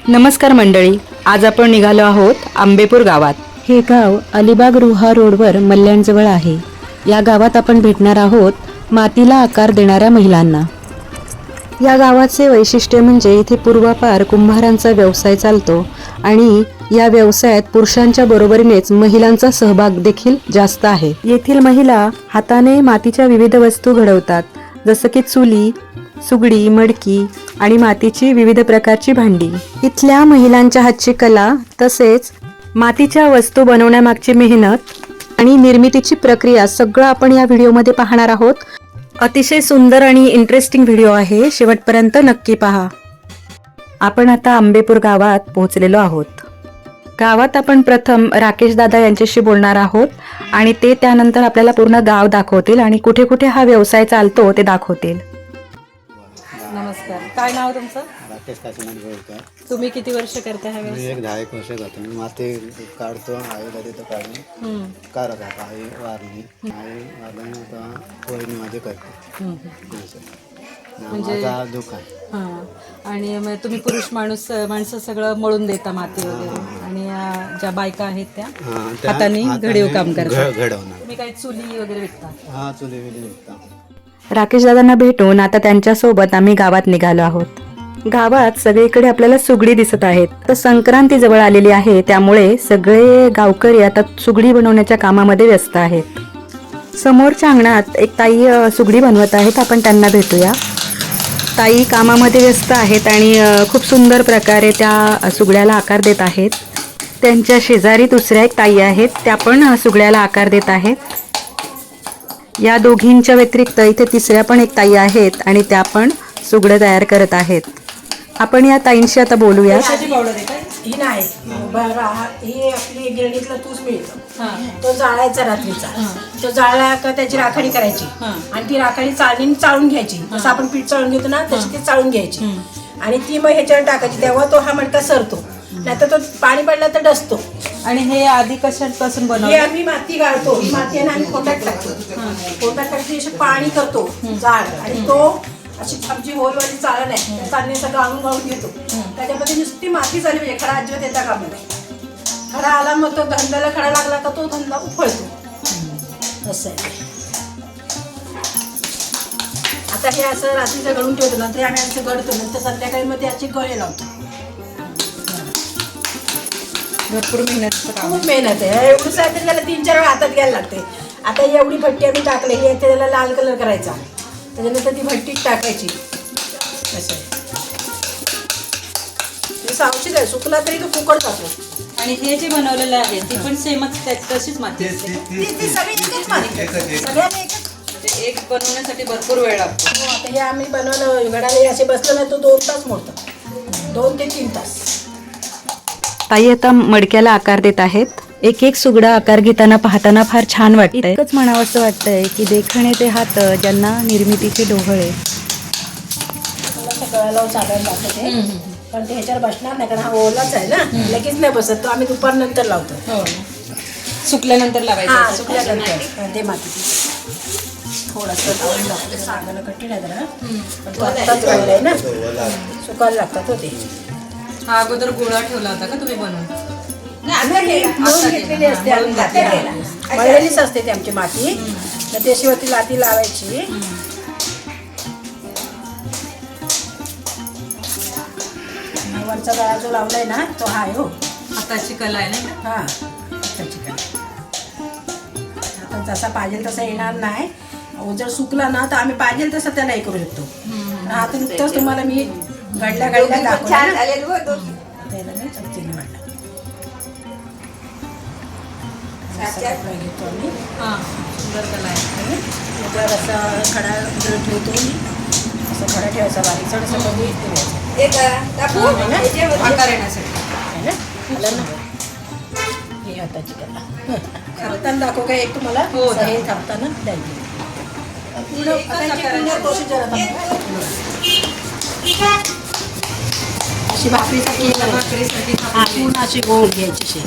नमस्कार मंडळी, आज आपण निघालो आहोत आंबेपूर गावात। हे गाव अलिबाग रुहा रोडवर मल्ल्यांजवळ आहे। या गावात आपण भेटणार आहोत मातीला आकार देणाऱ्या महिलांना। या गावाचे वैशिष्ट्य म्हणजे इथे पूर्वापार कुंभारांचा व्यवसाय चालतो आणि या व्यवसायात पुरुषांच्या बरोबरीनेच महिलांचा सहभाग देखील जास्त आहे। येथील महिला हाताने मातीच्या विविध वस्तू घडवतात, जसं की चुली, सुगडी, मडकी आणि मातीची विविध प्रकारची भांडी। इथल्या महिलांच्या हातची कला, तसेच मातीच्या वस्तू बनवण्यामागची मेहनत आणि निर्मितीची प्रक्रिया सगळं आपण या व्हिडिओमध्ये पाहणार आहोत। अतिशय सुंदर आणि इंटरेस्टिंग व्हिडिओ आहे, शेवटपर्यंत नक्की पहा। आपण आता आंबेपूर गावात पोहोचलेलो आहोत। गावात आपण प्रथम राकेश दादा यांच्याशी बोलणार आहोत आणि ते त्यानंतर आपल्याला पूर्ण गाव दाखवतील आणि कुठे कुठे हा व्यवसाय चालतो ते दाखवतील। नमस्कार, काय नाव तुमचं? राकेश काशीनाथ बोलतोय। तुम्ही किती वर्ष करता हा मी व्यवसाय? 10-1 वर्ष करतो। मी माती काढतो, आईला देतो काढून करत आता आई वारली आता वहिनी माझी करते। म्हणजे माझा दुकान। हां, आणि मग तुम्ही पुरुष माणसं सगळं मळून देता माती वगैरे, आणि ज्या बायका आहेत त्या हाताने घडीव काम करतात, घडवणार। तुम्ही काही चुली वगैरे विकता? हा, चुली बिली विकता। राकेश दादांना भेटून आता त्यांच्यासोबत आम्ही गावात निघालो आहोत। गावात सगळीकडे आपल्याला सुगडी दिसत आहेत। तर संक्रांती जवळ आलेली आहे, त्यामुळे सगळे गावकरी आता सुगडी बनवण्याच्या कामामध्ये व्यस्त आहेत। समोरच्या अंगणात एक ताई सुगडी बनवत आहेत, आपण त्यांना भेटूया। ताई कामामध्ये व्यस्त आहेत आणि खूप सुंदर प्रकारे त्या सुगड्याला आकार देत आहेत। त्यांच्या शेजारी दुसऱ्या एक ताई आहेत, त्या पण सुगड्याला आकार देत आहेत। या दोघींच्या व्यतिरिक्त इथे तिसऱ्या पण एक ताई आहेत आणि त्या पण सुगडं तयार करत आहेत। आपण या ताईंशी आता बोलूया। ही नाही ही आपली गिरणीतला तूच मिळतो, तो जाळायचा रात्रीचा। तो जाळला का त्याची राखणी करायची आणि ती राखणी चाळणीने चाळून घ्यायची, जसं आपण पीठ चाळून घेतो ना तशी ती चाळून घ्यायची आणि ती मग ह्याच्यावर टाकायची, तेव्हा तो हा मडका सरतो, नाहीतर तो पाणी पडला तर डसतो। आणि हे आधी कशापासून हे बनवलं? आम्ही माती गाळतो, ही माती आहे ना आम्ही कोंडात टाकतो, कोंडात टाकतो, असे पाणी करतो जाळ, आणि तो अशी आमची होलवाली चाळण आहे, त्या चाळणीचा गाळून गाळून घेतो, त्याच्यामध्ये नुसती माती झाली पाहिजे, खडा अजिबात येता कामा नये। खडा आला मग तो धंद्याला खडा लागला का तो धंदा उफळतो, असं आहे। आता हे असं रात्रीचं गळून ठेवतो ना, ते आम्ही असं गळतो, नंतर संध्याकाळी मध्ये असे गळे लावतो। भरपूर मेहनत खूप मेहनत आहे, एवढं साधन त्याला 3-4 वेळा हातात घ्यायला लागते। आता एवढी भट्टी आम्ही टाकलेली आहे, त्याला लाल कलर करायचा, त्याच्यानंतर ती भट्टीत टाकायची, असं आहे। ते सावशीच आहे, सुकला तरी तो फुकट जातो। आणि हे जे बनवलेलं आहे ती पण सेमच तशीच माती असते? ती सगळी एकच माती, सगळ्यांना एकच। ते एक बनवण्यासाठी भरपूर वेळ लागतो। हो, आता हे आम्ही बनवलं घडाले असे बसलं नाही तो 2 तास मोडतं, 2 ते 3 तास। ताई आता मडक्याला आकार देत आहेत। एक एक सुगडा आकार घेताना पाहताना फार छान वाटतंय। इतकंच म्हणावंसं वाटतंय की देखणे ते हात ज्यांना निर्मितीचे डोहळे। सगळ्याला चालायला लागतं ते, पण ते ह्याच्यावर बसणार नाही कारण हा ओलाच आहे ना, लगेच नाही बसत, तो आम्ही दुपारनंतर लावतो। सुकल्यानंतर लावायचं? हां, सुकल्यानंतर ते माती थोडंसं लावून लागतं, सांगायला कठीण आहे जरा, पण तो आत्ताच लावलं आहे ना, सुकायला लागतात होते। हा अगोदर गोळा ठेवला होता का तुम्ही बनवून? मळून घेतलेली असते आम्ही माती, मळलेलीच असते ती आमची माती, तर त्याशिवाय ती लाती लावायची। वरचा गळा जो लावलाय ना तो हा आहे, हो हाताची कला आहे ना? हां, त्याची कला। आता जसा पाहिजे तसा येणार नाही, जर सुकला ना तर आम्ही पाहिजे तसं त्याला हे करू शकतो। आता नुकतंच तुम्हाला मी घडल्या दाखवलं ना, त्याला मी चमचीने वाटलं घेतो आम्ही। सुंदर कला आहे। त्याच्यावर असा खडा ठेवतो, असं खडा ठेवायचा बारीक चढ असं कधी आकार येण्यासाठी आहे ना, आलं ना? हे हाताची कला थांबताना दाखव काय एक तुम्हाला? हो, हे थांबताना द्यायची प्रोसिजर। अशी भाकरीसाठी पूर्ण अशी गोल घ्यायची अशी,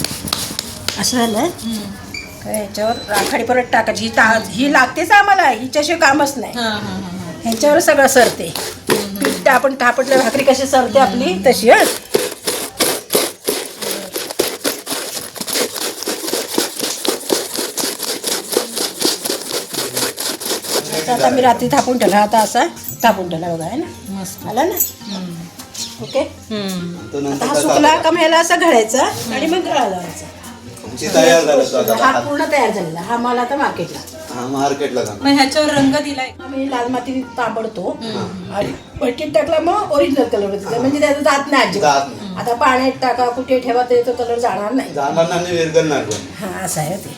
असं झालं काय? याच्यावर राखाडी परत टाकायची, ही लागतेच आम्हाला, हिच्याशिवाय कामच नाही। ह्याच्यावर सगळं सरते, पीठ आपण थापटल्या भाकरी कशी सरते आपली तशी। आता मी रात्री थापून ठेवला, आता असा थापून ठेवला बघा, आहे ना, मस्त आला ना. ओके, तो आता नंतर हा सुकला का मग ह्याला असं घालायचा आणि मग गळा लावायचा. ते तयार झालं तो आता. हा पूर्ण तयार झालेला, हा माल आता मार्केटला. हा मार्केटला जाणार. मग ह्याच्यावर रंग दिलाय. आम्ही लाल माती तांबडतो आणि भट्टीत टाकला मग ओरिजिनल कलर होतो, म्हणजे त्याचा जात नाही अजिबात. जात नाही. आता पाण्यात टाका कुठे ठेवा त्याचा कलर जाणार नाही. जाणार नाही आणि विरघळणार पण. हा असं आहे ते.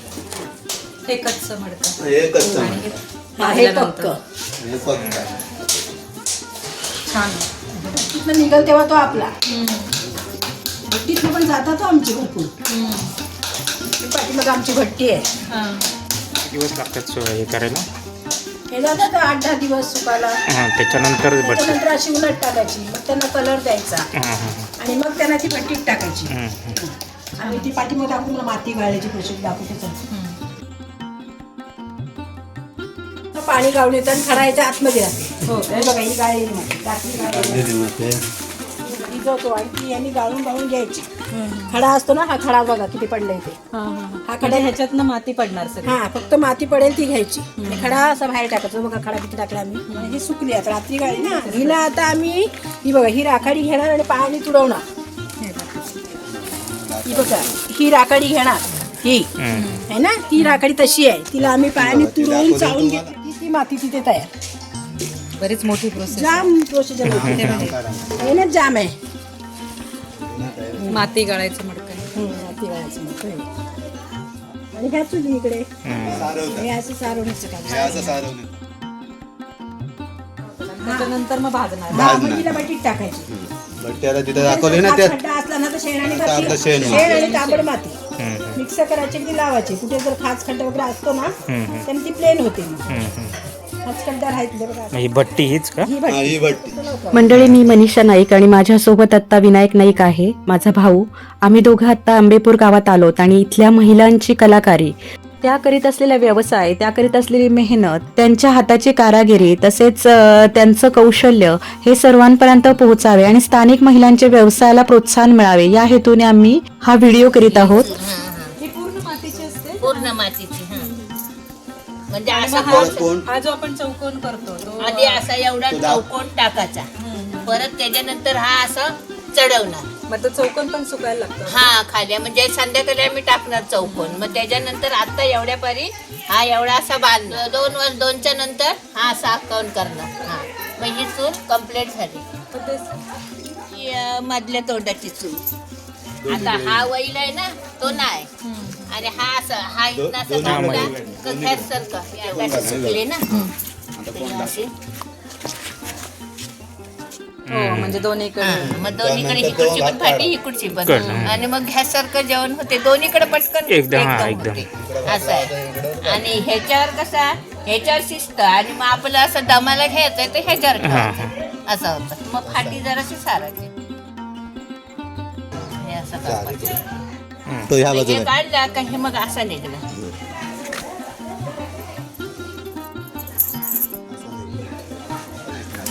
हे कच्चं मडकं. हे कच्चं हा, हे भाजल्यानंतर. पक्क. हे पक्क आहे. छान. भट्टीतनं निघल तेव्हा तो आपला. भट्टीतनं पण जातात हो आमची भरपूर. पाठीमागं आमची भट्टी आहे. दिवस लागतात हे करायला. हे जातात 8-10 दिवस सुकायला. हां, त्याच्यानंतर भट्टी. त्याच्यानंतर अशी उलट टाकायची, मग त्यांना कलर द्यायचा हां हां आणि मग त्यांना ती भट्टीत टाकायची. हां. आणि ती पाठीमध्ये दाखवून मला माती गाळायची प्रोसेस दाखवते. पाणी गाळून येतं आणि खडायच्या आतमध्ये राहते. हो हे बघा, ही गाळलेली माती रात्री गाळलेली भिजवतो आणि ती यांनी गाळून गाळून घ्यायची. खडा असतो ना, हा खडा बघा किती पडलाय ते. हा खडा ह्याच्यातनं माती पडणार सगळी. हा फक्त माती पडेल ती घ्यायची. आणि खडा असा बाहेर टाकायचा. बघा खडा किती टाकला आम्ही. आणि ही सुकली आता रात्री गाळली ना. हिला आता आम्ही ही बघा ही राखाडी घेणार आणि पाणी तुडवणार. ही बघा ही राखाडी घेणार, ही आहे ना, ती राखाडी तशी आहे. तिला आम्ही पाणी तुडवून चाळून घेतो. ती माती तिथे तयार. बरीच मोठी प्रोसेस. जाम प्रोसिजर हे ना, जाम आहे. माती गाळायचं मडकं. माती गाळायचं मग हे. आणि ह्या चुली इकडे हे असं सारवण्याचं काम. हे असं सारवलं. त्याच्यानंतर मग भाजणार. मग तिला बटीत टाकायची. भट्ट्याला तिथे दाखवले ना हात त्यात. खड्डा असला ना तर शेण आणि आता माती, शेण. शेण आणि तांबड माती मिक्स करायची आणि ती लावायची. कुठे जर खाच खड्डा वगैरे असतो ना तर ती प्लेन होते. खाच खड्डा राहायचं बघा. ही भट्टी हीच का? ही हा, ही भट्टी. मंडळी, मी मनीषा नाईक आणि माझ्यासोबत आत्ता विनायक नाईक आहे, माझा भाऊ. आम्ही दोघं आत्ता आंबेपूर गावात आलोत आणि इथल्या महिलांची कलाकारी, त्या करीत असलेला व्यवसाय, त्या करीत असलेली मेहनत, त्यांच्या हाताची कारागिरी, तसेच त्यांचं कौशल्य हे सर्वांपर्यंत पोहोचावे आणि स्थानिक महिलांच्या व्यवसायाला प्रोत्साहन मिळावे या हेतूने आम्ही हा व्हिडिओ करीत आहोत. ही पूर्ण मातीची असते. पूर्ण मातीची. म्हणजे आणि असा मग कोण? हा जो आपण चौकोन करतो तो आधी असा एवढा चौकोन टाकायचा, परत त्याच्यानंतर हा असं चढवणार. मग तो चौकोन पण सुकायला लागतो. हा खाली म्हणजे संध्याकाळी आम्ही टाकणार चौकोन. मग त्याच्यानंतर आता एवढ्या पारी हा एवढा असा बांधणार. 2 वर्ष 2च्या नंतर हा असा अकाउंट करणार. हा मग ही चूल कम्प्लीट झाली. ही मधल्या तोंडाची चूल. आता हा वैल आहे ना, तो नाही. आणि हा असं हा इथं असं दाबला सारखं सुकले ना. अशी हो, म्हणजे दोन्हीकडे. मग दोन्हीकडे इकडची पण फाटी इकडची पण. आणि मग गॅस सारखं जेवण होते दोन्हीकडे पटकन एकदम होते. असं आहे. आणि ह्याच्यावर कसा ह्याच्यावर शिस्त आणि मग आपलं असं दमाला घ्यायचं तर ह्याच्यावर ठेवायचं. असं होतं. मग फाटी जराशी सारायची. हे असं करायचं. तो ह्या हे बाजूला. काढला का हे मग असा निघला.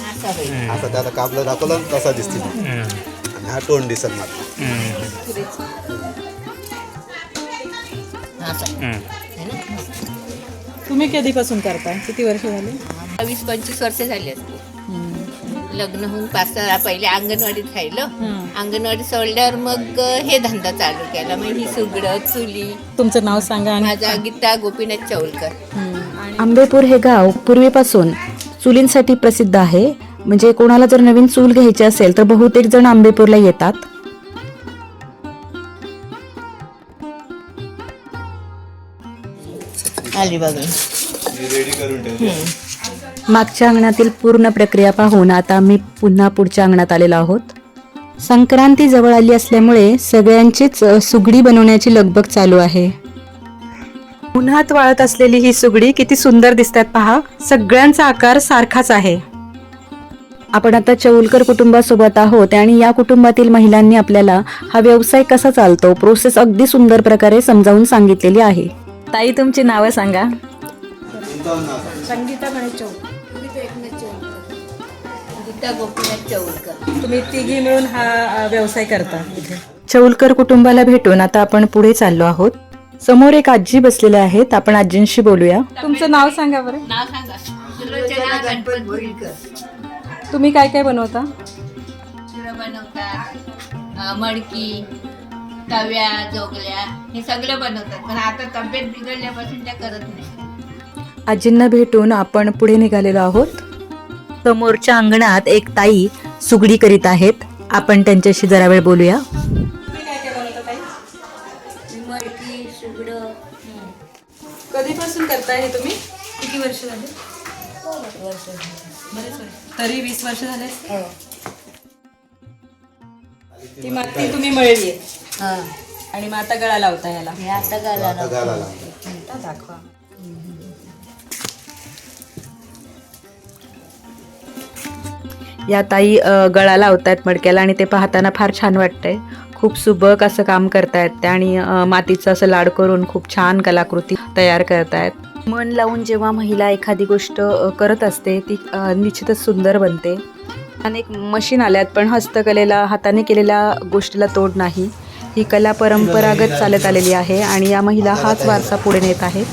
असा होईल. आता त्याला कापलं दाखवलं ना, तसा दिसते. आणि हा तोंड दिसत नाही. असं है ना. तुम्ही कधीपासून करता? किती वर्ष झाली? 20-25 वर्ष झाली असते. लग्न होऊन 5 पहिले अंगणवाडीत राहिलं. अंगणवाडी सोडल्यावर मग हे धंदा चालू केला. मग ही सुगडं चुली. तुमचं नाव सांगा. आणि माझा गीता गोपीनाथ चौलकर. आंबेपूर हे गाव पूर्वीपासून चुलींसाठी प्रसिद्ध आहे. म्हणजे कोणाला जर नवीन चूल घ्यायची असेल तर बहुतेक जण आंबेपूरला येतात. आली बघा. रेडी करून ठेवते. मागच्या अंगणातील पूर्ण प्रक्रिया पाहून आता आम्ही पुन्हा पुढच्या अंगणात आलेलो आहोत. संक्रांती जवळ आली असल्यामुळे सगळ्यांचीच सुगडी बनवण्याची लगबग चालू आहे. उन्हात वाळत असलेली ही सुगडी किती सुंदर दिसतात पहा. सगळ्यांचा आकार सारखाच आहे. आपण आता चौलकर कुटुंबासोबत आहोत आणि या कुटुंबातील महिलांनी आपल्याला हा व्यवसाय कसा चालतो प्रोसेस अगदी सुंदर प्रकारे समजावून सांगितलेली आहे. ताई, तुमची नावं सांगा. संगीता गणेश चौक. गीता गोपीनाथ चौलकर. तुम्ही तिघी मिळून हा व्यवसाय करता इथे. चौलकर कुटुंबाला भेटून आता आपण पुढे चाललो आहोत. समोर एक आजी बसलेल्या आहेत. आपण आजींशी बोलूया. तुमचं नाव सांगा बरं. नाव सांगा. सुलोचना गणपत भोईरकर. तुम्ही काय काय बनवता? चिरं बनवतात, मडकी, तव्या, जोगल्या हे सगळं बनवतात. पण आता तब्येत बिघडल्यापासून त्या करत नाही. आजींना भेटून आपण पुढे निघालेलो आहोत. समोरच्या अंगणात एक ताई सुगडी करीत आहेत. आपण त्यांच्याशी जरा वेळ बोलूया. मडकी, सुगडं. कधीपासून करताय हे तुम्ही? किती वर्ष झाले? तरी 20 वर्ष झाले. ती माती तुम्ही मळली आहे आणि मग आता गळा लावता याला. हे आता घालायला दाखवा. या ताई गळा लावतायत मडक्याला आणि ते पाहताना फार छान वाटतंय. खूप सुबक असं काम करतायत त्या आणि मातीचं असं लाड करून खूप छान कलाकृती तयार करतायत. मन लावून जेव्हा महिला एखादी गोष्ट करत असते ती निश्चितच सुंदर बनते. अनेक मशीन आल्यात पण हस्तकलेला, हाताने केलेल्या गोष्टीला तोड नाही. ही कला परंपरागत चालत आलेली आहे आणि या महिला हाच वारसा पुढे नेत आहेत.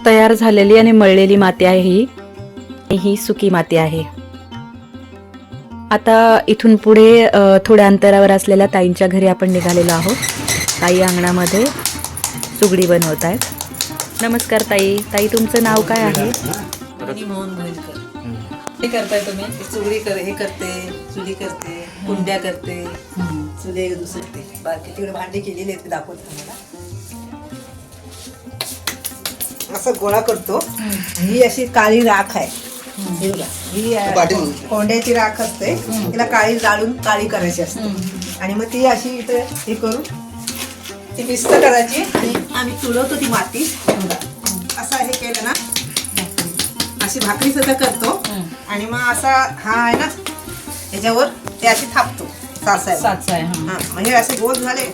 तयार झालेली आणि मळलेली माती आहे ही सुकी माती आहे. आता इथून पुढे थोड्या अंतरावर असलेल्या ताईंच्या घरी आपण निघालेलो आहोत. ताई अंगणामध्ये सुगडी बनवत आहेत. नमस्कार ताई. ताई तुमचं नाव काय आहे? मोहन भोईरकर. हे करताय तुम्ही? चुगडी हे करते, चुली करते, कुंड्या करते, चुले दुसरते. बाकी तिकडे भांडी केलेली आहेत, दाखवते तुम्हाला. असं गोळा करतो. ही अशी काळी राख आहे. ही बघा, ही कोंड्याची राख असते. तिला काळी जाळून काळी करायची असते आणि मग ती अशी इथे हे करून ती मिक्स करायची आणि आम्ही चुलवतो ती माती. असं हे केलं ना, अशी भाकरी सुद्धा करतो आणि मग असा हा आहे ना, याच्यावर ते अशी थापतो. साचाय हा, म्हणजे असे गोल झाले,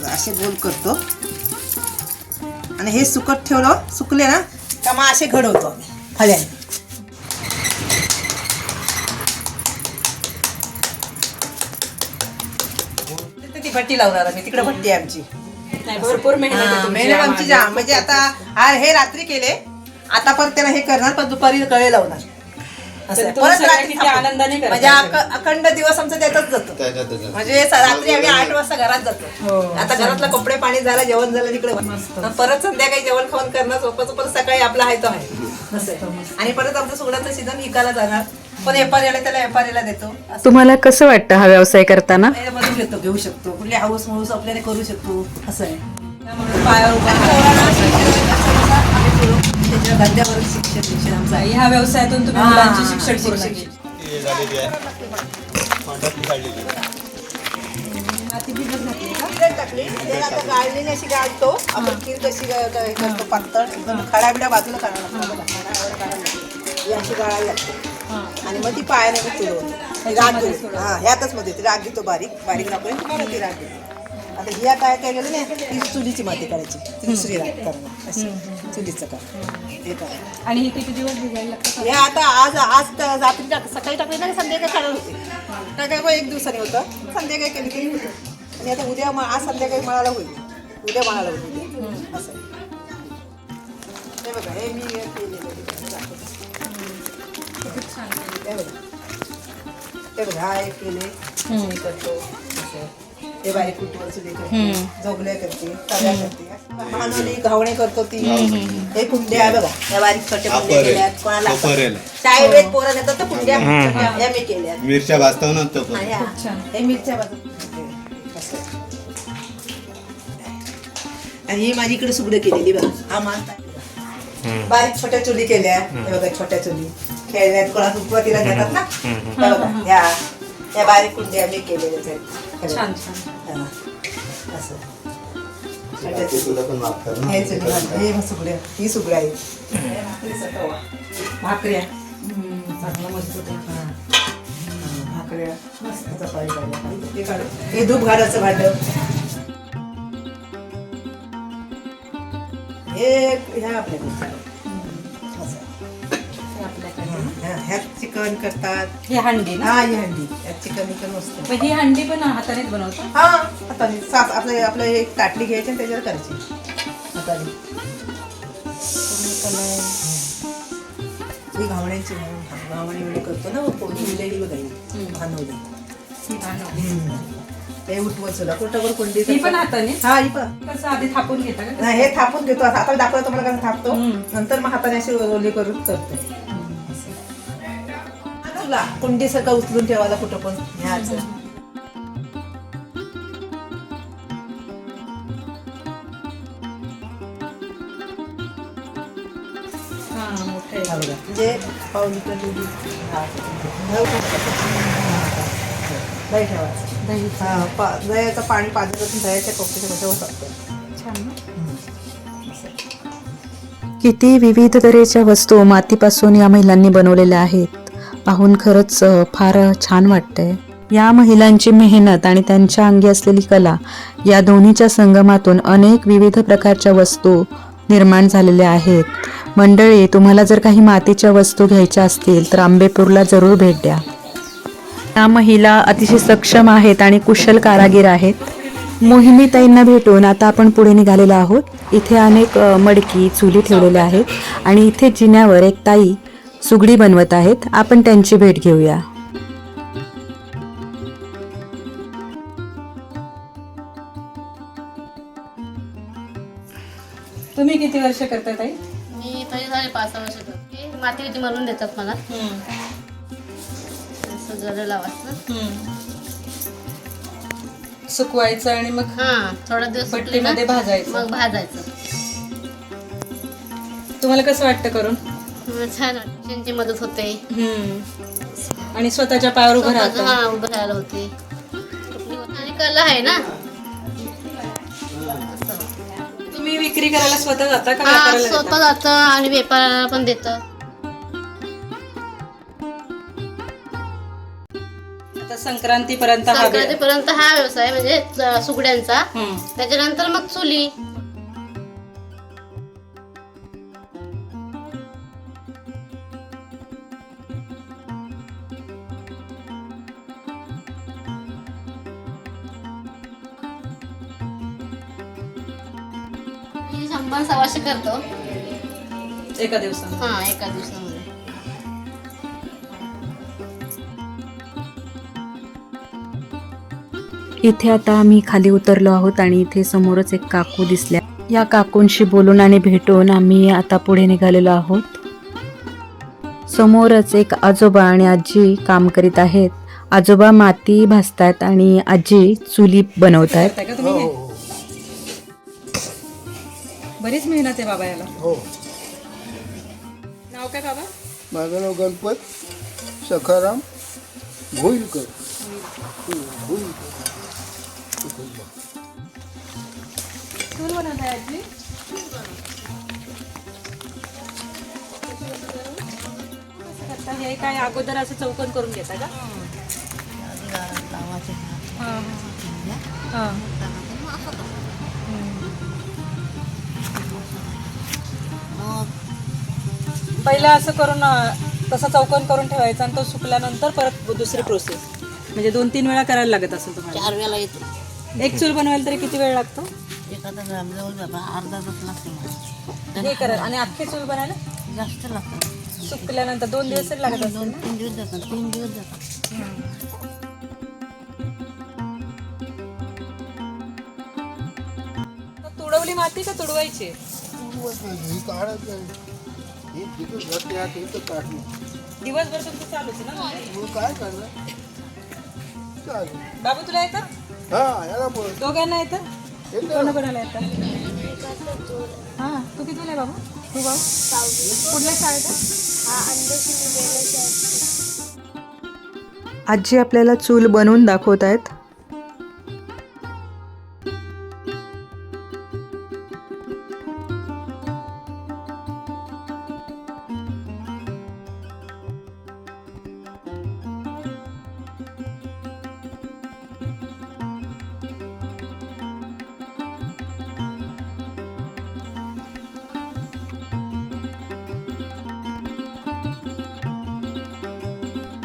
असे गोल करतो आणि हे सुकत ठेवलं, सुकले ना का मग असे घडवतो आम्ही फळ्याने. ती भट्टी लावणार आम्ही, तिकडे भट्टी आहे आमची. भरपूर मेहनत आमची जाम. म्हणजे आता हे रात्री केले, आता परत त्याला हे करणार, पण दुपारी कळे लावणार. परत रात्री आनंदाने म्हणजे अखंड दिवस आमचा त्यातच जातो. म्हणजे रात्री आम्ही 8 वाजता घरात जातो. आता घरातलं कपडे पाणी झालं, जेवण झालं, तिकडे परत संध्याकाळी जेवण खाऊन करणार. सोपं परत सकाळी आपला आहे तो आहे असं. आणि परत आमचं सुगडाचं सीझन विकायला जाणार. पण व्यापाऱ्याला त्याला व्यापाऱ्याला देतो. तुम्हाला कसं वाटतं हा व्यवसाय करताना? मधून घेतो, घेऊ शकतो. कुठली हाऊस माऊस आपल्याला करू शकतो असं आहे. पायावर धंद्यावर शिक्षण आमचं आहे. ह्या व्यवसायातून तुम्ही मुलांचे शिक्षण पूर्ण केले. टाकली त्याला आता गाळलेली अशी गाळतो आपण. खीर कशी करतो पातळ, खडाबिडा बाजूला काढायला अशी गाळावी लागते आणि मग ती पायाने चुलवतो. राग घेतो. हा, ह्यातच मध्ये ती राग घेतो, बारीक बारीक राखून तुम्हाला ती राग घेतो. आता ह्या काय काय केलं ना, ती चुलीची माती काढायची, ती दुसरी राग करणं अशी चुलीचं काम हे करायचं. आणि हे किती दिवस भिजायला लागतं? हे आता आज रात्री सकाळी टाकली ना, संध्याकाळी काढत होते. काय काय 1 दिवसाने होतं, संध्याकाळी केली तरी होतं. आणि आता उद्या आज संध्याकाळी मळायला होईल, उद्या मळायला होईल उद्या असं. हे बघा, हे मी केलेलं हे बघा, हा एक केले करतो. हे बारीक कुटून चुली करते, जोगल्या करते, तव्या करते, भानवली घावणे करतो ती. हे कुंड्या आहे बघा, या बारीक छोट्या कुंड्या केल्यात. कोणाला शाळेत पोरं घेतात तर कुंड्या या मी केल्या. मिरच्या भाजतो ना तो. हे मिरच्या भाजून. आणि ही माझी इकडे सुगडं केलेली बघा, हा मान बारीक छोट्या चुली केल्या. हे बघा, छोट्या चुली खेळण्यात कोणाला उपवातीला घेतात ना, हे बघा, ह्या बारीक कुंड्या मी केलेल्या आहेत. छान छान. असं पण हे सुगड्या, ही सुगड्या आहे. भाकऱ्या चांगला मजबूत आहे. भाकऱ्या मस्त चपाती काढल्या. हे धूप घालायचं भांड. हे ह्या आपल्याकडे ह्या चिकन चिकन करतात. ही हंडी ना? हा, ही हंडी यात चिकन मस्त. मग ही हंडी पण हातानेच बनवतो? हा, हाताने साफ आपलं एक ताटली घ्यायची आणि त्याच्यावर करायची हाताने. ही घावण्याची घावणी वेळी करतो ना, कोंडी बघायची भानवली. हे उठवत सुद्धा कुठं कोंडी ही पण हाताने? हा, ही पण कसं आधी थापून घेता का? नाही, हे थापून घेतो. आता दाखवलं तुम्हाला कसं थापतो, नंतर मग हाताने अशी ओली करून करतो. तुला कुंडी सगळं उचलून ठेवायला कुठं पण ह्याच. म्हणजे पाऊल लिटर दूध दही ठेवायचं. दही दह्याचं पाणी पाजत असून दह्याच्या कोपऱ्याच्या मध्ये टाकतो. छान. किती विविध तऱ्हेच्या वस्तू मातीपासून या महिलांनी बनवलेल्या आहेत. पाहून खरंच फार छान वाटतंय. या महिलांची मेहनत आणि त्यांच्या अंगी असलेली कला या दोन्हीच्या संगमातून अनेक विविध प्रकारच्या वस्तू निर्माण झालेल्या आहेत. मंडळी, तुम्हाला जर काही मातीच्या वस्तू घ्यायच्या असतील तर आंबेपूरला जरूर भेट द्या. या महिला अतिशय सक्षम आहेत आणि कुशल कारागीर आहेत. मोहिनीताईंना भेटून आता आपण पुढे निघालेलो आहोत. इथे अनेक मडकी चुली ठेवलेल्या आहेत आणि इथे जिन्यावर एक ताई सुगडी बनवत आहेत. आपण त्यांची भेट घेऊया. तुम्ही किती वर्ष करता ताई? मी तरी झाले 5-6 वर्ष करते. माती म्हणून देतात मला. असं जरा लावायचं. सुकवायचं आणि मग हा, थोडा दिवस सुकली ना, भट्टीमध्ये भाजायचं. मग भाजायचं. तुम्हाला कसं वाटतं करून? छान वाटतं. त्यांची मदत होते. आणि स्वतःच्या पायावर उभं राहतं. हा, उभं राहायला होते. आणि कला आहे ना. तुम्ही विक्री करायला स्वतः जाता का हा, व्यापाराला स्वतः जाता? जातं आणि व्यापाराला पण देतं. आता संक्रांतीपर्यंत हा वेळ. संक्रांतीपर्यंत हा व्यवसाय म्हणजे सुगड्यांचा. त्याच्यानंतर मग चुली. मी 100-125 करतो. एका दिवसात. हा, एका दिवसामध्ये. इथे आता आम्ही खाली उतरलो आहोत आणि इथे समोरच एक काकू दिसल्या. या काकूंशी बोलून आणि भेटून आम्ही आता पुढे निघालेलो आहोत. समोरच एक आजोबा आणि आजी काम करीत आहेत. आजोबा माती भाजतात आणि आजी चुली बनवत आहेत. बरीच मेहनत आहे बाबा याला. हो. नाव काय बाबा? माझं नाव गणपत सखाराम भोईलकर. चूल बनवत आहे आजी. हे काय अगोदर असं चौकन करून घेता का? पहिला असं करून तसा चौकन करून ठेवायचा आणि तो सुकल्यानंतर परत दुसरी प्रोसेस. म्हणजे 2-3 वेळा करायला लागत असेल तुम्हाला. 4 वेळा येतो. एक चूल बनवायला तरी किती वेळ लागतो? एखादा अर्धा तास लागते. हे करा. आणि अख्खी चूल बनायला जास्त लागतं. सुकल्यानंतर 2 दिवस तरी लागत असेल ना? 2-3 दिवस जातात. 3 दिवस जातात. तुडवली माती का तुडवायची? दिवसभर तुमचं चालूच ना? काय करणार? बाबू तुला येतं? दोघांना येतं? कोणाकोणाला येतं? हा, तू कितीला आहे बाबू? तू बाबू कुठल्या शाळेत? आजी आपल्याला चूल बनवून दाखवत आहेत.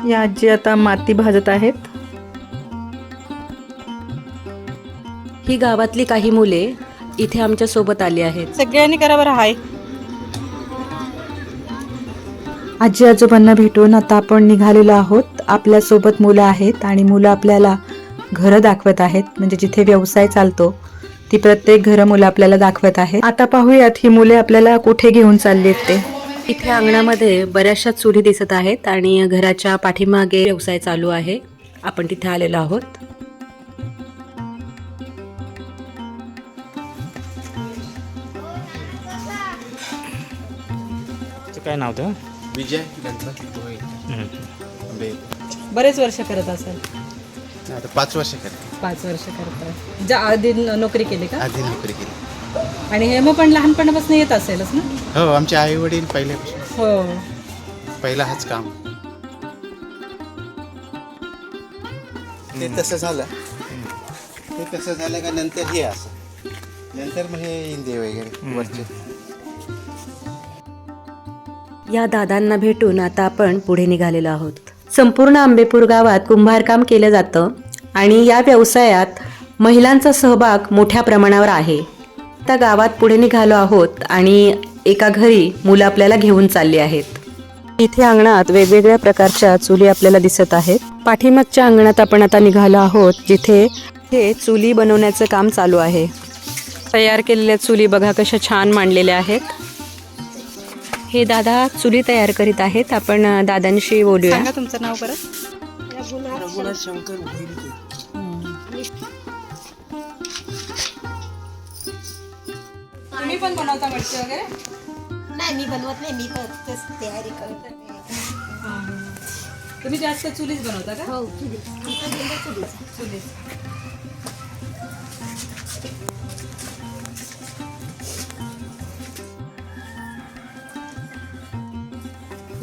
या आजी आता माती भाजत आहेत. ही गावातली काही मुले इथे आमच्या सोबत आली आहेत. सगळ्यांनी करा बरं हाय. आजी आजोबांना भेटून आता आपण निघालेलो आहोत. आपल्या सोबत मुलं आहेत आणि मुलं आपल्याला घरं दाखवत आहेत. म्हणजे जिथे व्यवसाय चालतो ती प्रत्येक घरं मुलं आपल्याला दाखवत आहेत. आता पाहूयात ही मुले आपल्याला कुठे घेऊन चाललीत ते. इथे अंगणामध्ये बऱ्याचशा चुली दिसत आहेत आणि घराच्या पाठीमागे व्यवसाय चालू आहे. आपण तिथे आलेलो आहोत. काय नाव होतं? विजय गणपती भोईर. बरेच वर्ष करत असाल. आता 5 वर्ष करते. 5 वर्ष करताय. ज्या आधी नोकरी केली का? आधी नोकरी केली. आणि हे मग पण लहानपणापासून येत असेलच ना? हो, आमचे आई वडील पहिल्यापासून हो. पहिला हाच काम. ते तसं झालं का नंतर हे असं, नंतर मग हे इंदे वगैरे वरचे. या दादांना भेटून आता आपण पुढे निघालेलो आहोत. संपूर्ण आंबेपूर गावात कुंभारकाम केलं जातं आणि या व्यवसायात महिलांचा सहभाग मोठ्या प्रमाणावर आहे. आता गावात पुढे निघालो आहोत आणि एका घरी मुलं आपल्याला घेऊन चालली आहेत. इथे अंगणात वेगवेगळ्या प्रकारच्या चुली आपल्याला दिसत आहेत. पाठीमागच्या अंगणात आपण आता निघालो आहोत, जिथे हे चुली बनवण्याचं काम चालू आहे. तयार केलेल्या चुली बघा कशा छान मांडलेल्या आहेत. हे दादा चुली तयार करीत आहेत. आपण दादांशी बोलूया. सांगा तुमचं नाव परत. तुम्ही पण बनवता मटकी वगैरे? नाही, मी बनवत नाही. मी फक्त तयारी करते. तुम्ही जास्त चुलीच बनवता का? हो, चुलीच.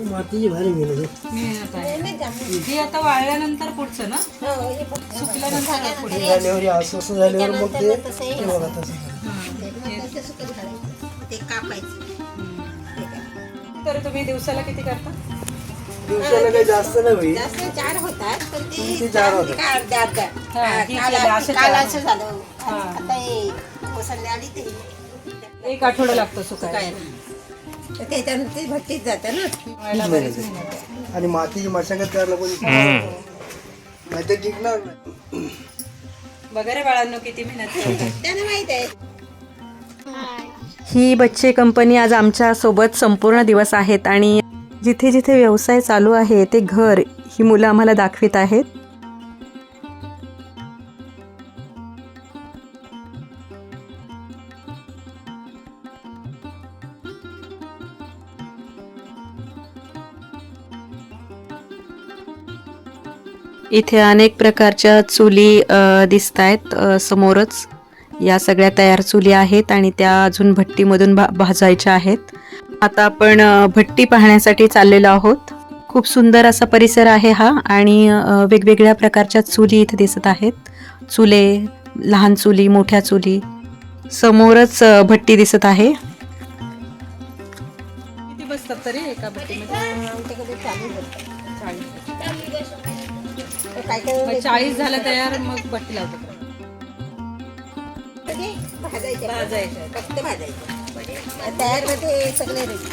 मेहनत आहे. हे आता वाळल्यानंतर पुढचं ना? सुकल्यानंतर पुढचं. ते कापायचं. तर तुम्ही दिवसाला किती करता? दिवसाला काही जास्त नाही होईल. जास्त 4 होतात, पण ते ते 4 होतात. काय अर्ध्या. हा, ठीक आहे, असे काल 4. असं झालं. आता हे संध्याकाळी ते 1 आठवडा लागतो सुकायला. सुकायला. तर त्याच्यानंतर ते भट्टीत जातं ना. व्हायला बरीच मेहनत आहे. आणि मातीची मशागत करायला कोणी नाही तर टिकणार नाही. वगैरे बाळांनो किती मेहनत आहे. त्यांना माहित आहे. ही बच्चे कंपनी आज आमच्या सोबत संपूर्ण दिवस आहेत आणि जिथे जिथे व्यवसाय चालू आहे ते घर ही मुलं आम्हाला दाखवित आहेत. इथे अनेक प्रकारच्या चुली दिसत आहेत समोरच. या सगळ्या तयार चुली आहेत आणि त्या अजून भट्टीमधून भाजायच्या आहेत. आता आपण भट्टी पाहण्यासाठी चाललेलो आहोत. खूप सुंदर असा परिसर आहे हा आणि वेगवेगळ्या प्रकारच्या चुली इथे दिसत आहेत. चुले, लहान चुली, मोठ्या चुली. समोरच भट्टी दिसत आहे. किती बसतात तरी एका भट्टीमध्ये? आमच्याकडे 40 होतं. 40 झालं तयार, मग भट्टी लावतात. भाजायचं फक्त भाजायचं. तयार मध्ये सगळे रेडी.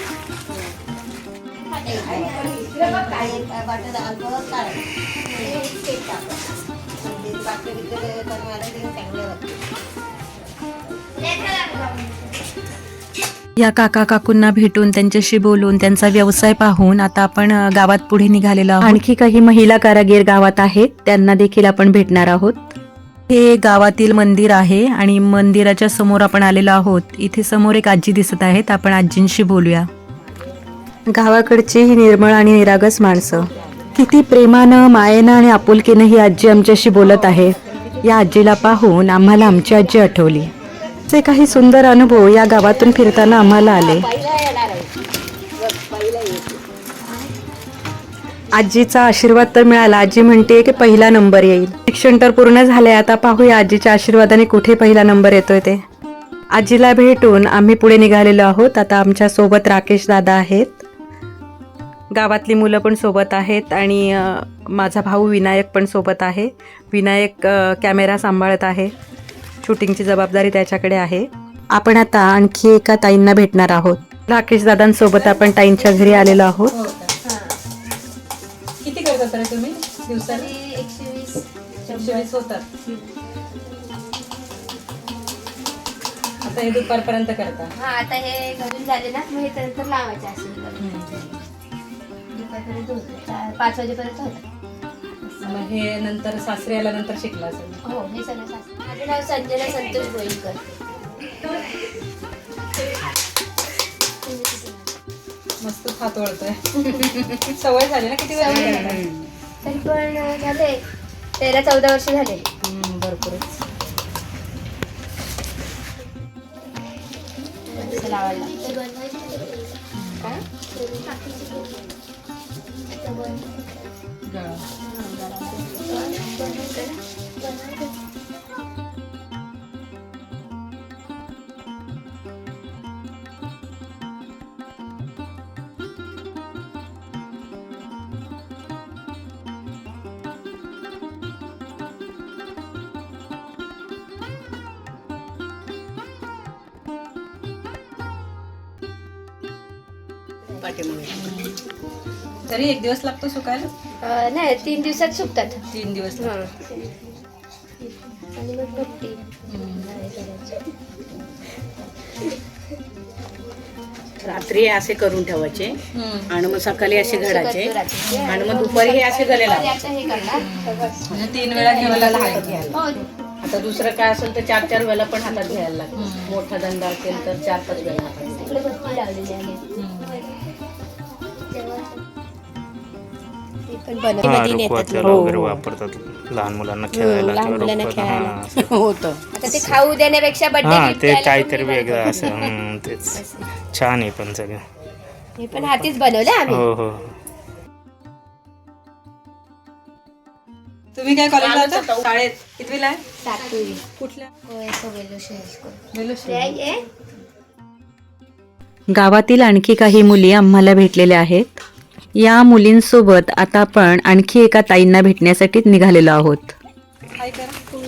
या काका काकूंना भेटून त्यांच्याशी बोलून त्यांचा व्यवसाय पाहून आता आपण गावात पुढे निघालेलो आहोत. आणखी काही महिला कारागीर गावात आहेत, त्यांना देखील आपण भेटणार आहोत. हे गावातील मंदिर आहे आणि मंदिराच्या समोर आपण आलेलो आहोत. इथे समोर एक आजी दिसत आहेत, आपण आजींशी बोलूया. गावाकडची ही निर्मळ आणि निरागस माणसं किती प्रेमानं, मायेनं आणि आपुलकीनं ही आजी आमच्याशी बोलत आहे. या आजीला पाहून आम्हाला आमची आजी आठवली. असे काही सुंदर अनुभव या गावातून फिरताना आम्हाला आले. आजीचा आशीर्वाद तर मिळाला. आजी म्हणते की पहिला नंबर येईल. शिक्षण तर पूर्ण झाले. आता पाहूया आजीच्या आशीर्वादाने कुठे पहिला नंबर येतोय ते. आजीला भेटून आम्ही पुढे निघालेलो आहोत. आता आमच्या सोबत राकेश दादा आहेत. गावातली मुलं पण सोबत आहेत आणि माझा भाऊ विनायक पण सोबत आहे. विनायक कॅमेरा सांभाळत आहे. शूटिंगची जबाबदारी त्याच्याकडे आहे. आपण आता आणखी एका ताईंना भेटणार आहोत. राकेश दादांसोबत आपण ताईंच्या घरी आलेलो आहोत. किती करता तर तुम्ही दिवसाला? 120 होतात. आता हे दुपारपर्यंत करता? हा, आता हे घरून झाले ना, मग हे नंतर लावायचे असेल दुपारपर्यंत होतं, 5 वाजेपर्यंत होतं. मग हे नंतर सासरी आल्यानंतर शिकला असेल? हो, हे सगळं सासू. माझं नाव संजना संतोष बोईकर. मस्त हात वळतोय. सवय झाली ना? किती वेळ तरी पण झाले 13-14 वर्ष झाले. भरपूरच. लावायला तरी 1 दिवस लागतो सुकायला? नाही, 3 दिवसात सुकतात. 3 दिवस. आणि मग भट्टी. रात्री असे करून ठेवायचे आणि मग सकाळी असे घडायचे आणि मग दुपारी हे असे गले लावायचे. हे करणार. म्हणजे 3 वेळा घ्यायला हातात घ्यायला. हो, आता दुसरं काय असेल तर 4-4 वेळा पण हातात घ्यायला लागतं. मोठा धंदा असेल तर 4-5 वेळा हातात. तिकडे भट्टी लावलेली आहे. हा, रुखवताला वगैरे वापरतात लहान मुलांना खेळायला किंवा रुखवत. होतं. आता ते खाऊ देण्यापेक्षा हा, बर्थडे ते काहीतरी वेगळं असं. तेच छान आहे पण सगळं. हे पण हातीच बनवले आम्ही. हो हो. तुम्ही काय कॉलेजला होता? शाळेत कितवीला आहे? 7वी. कुठल्या? गावातील आणखी काही मुली आम्हाला भेटलेल्या आहेत. या मुलींसोबत आता आपण आणखी एका ताईंना भेटण्यासाठी निघालेलो आहोत. काय करा?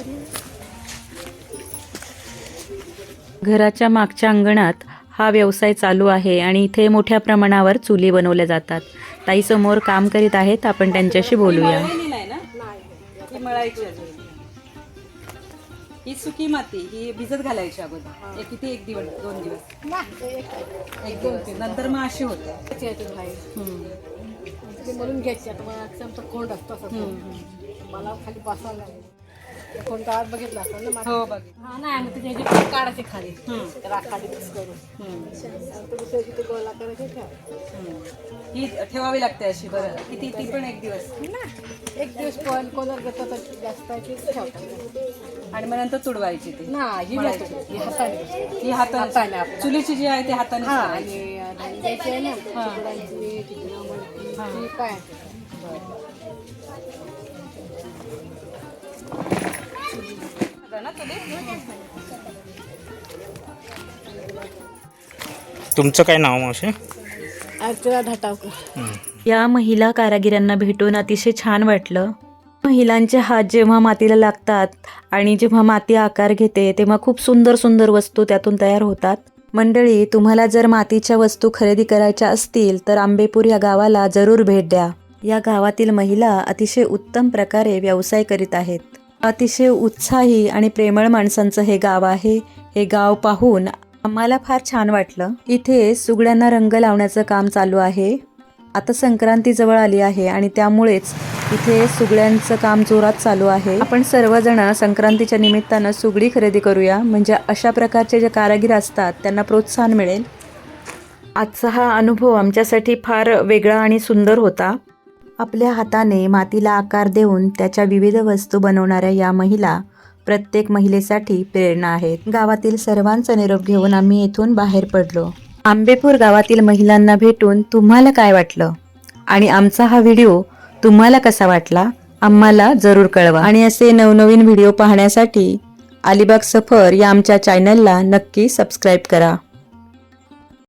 घराच्या मागच्या अंगणात हा व्यवसाय चालू आहे आणि इथे मोठ्या प्रमाणावर चुली बनवल्या जातात. ताई समोर काम करीत आहेत. आपण त्यांच्याशी बोलूया. मळणी नाही ना? ही मळायची अजून. ही सुकी माती ही भिजत घालायची अगोदर. किती? 1 दिवस 2 दिवस? 1 दिवस. नंतर मग अशी होते. म्हणून घ्यायची. आता मला आमचा कोंड असतो मला खाली बसायला कोण गावात बघितलं असतं ना. हो बघ. हा नाही मग त्याची काढायचे खाली राखाडी मिक्स करून दुसऱ्या तिथे गोळा करायचे. ही ठेवावी लागते अशी. बरं किती? ती पण 1 दिवस. 1 दिवस पण कोणाला घेतात जास्त आहे की ठेवतात आणि मग नंतर तुडवायची ती. ना ही ही हाताने ही हाताने चुलीची जी आहे ती हाताने आणि द्यायची आहे ना काय तुमचं काय नाव मावशी? अर्चना धाटावकर. या महिला कारागिरांना भेटून अतिशय छान वाटलं. महिलांचे हात जेव्हा मातीला लागतात आणि जेव्हा माती आकार घेते तेव्हा खूप सुंदर सुंदर वस्तू त्यातून तयार होतात. मंडळी, तुम्हाला जर मातीच्या वस्तू खरेदी करायच्या असतील तर आंबेपूर या गावाला जरूर भेट द्या. या गावातील महिला अतिशय उत्तम प्रकारे व्यवसाय करीत आहेत. अतिशय उत्साही आणि प्रेमळ माणसांचं हे गाव आहे. हे गाव पाहून आम्हाला फार छान वाटलं. इथे सुगड्यांना रंग लावण्याचं काम चालू आहे. आता संक्रांती जवळ आली आहे आणि त्यामुळेच इथे सुगड्यांचं काम जोरात चालू आहे. आपण सर्वजण संक्रांतीच्या निमित्तानं सुगडी खरेदी करूया, म्हणजे अशा प्रकारचे जे कारागीर असतात त्यांना प्रोत्साहन मिळेल. आजचा हा अनुभव आमच्यासाठी फार वेगळा आणि सुंदर होता. आपल्या हाताने मातीला आकार देऊन त्याच्या विविध वस्तू बनवणाऱ्या या महिला प्रत्येक महिलेसाठी प्रेरणा आहेत. गावातील सर्वांचा निरोप घेऊन आम्ही येथून बाहेर पडलो. आंबेपूर गावातील महिलांना भेटून तुम्हाला काय वाटलं आणि आमचा हा व्हिडिओ तुम्हाला कसा वाटला आम्हाला जरूर कळवा. आणि असे नवनवीन व्हिडिओ पाहण्यासाठी अलिबाग सफर या आमच्या चॅनलला नक्की सबस्क्राईब करा.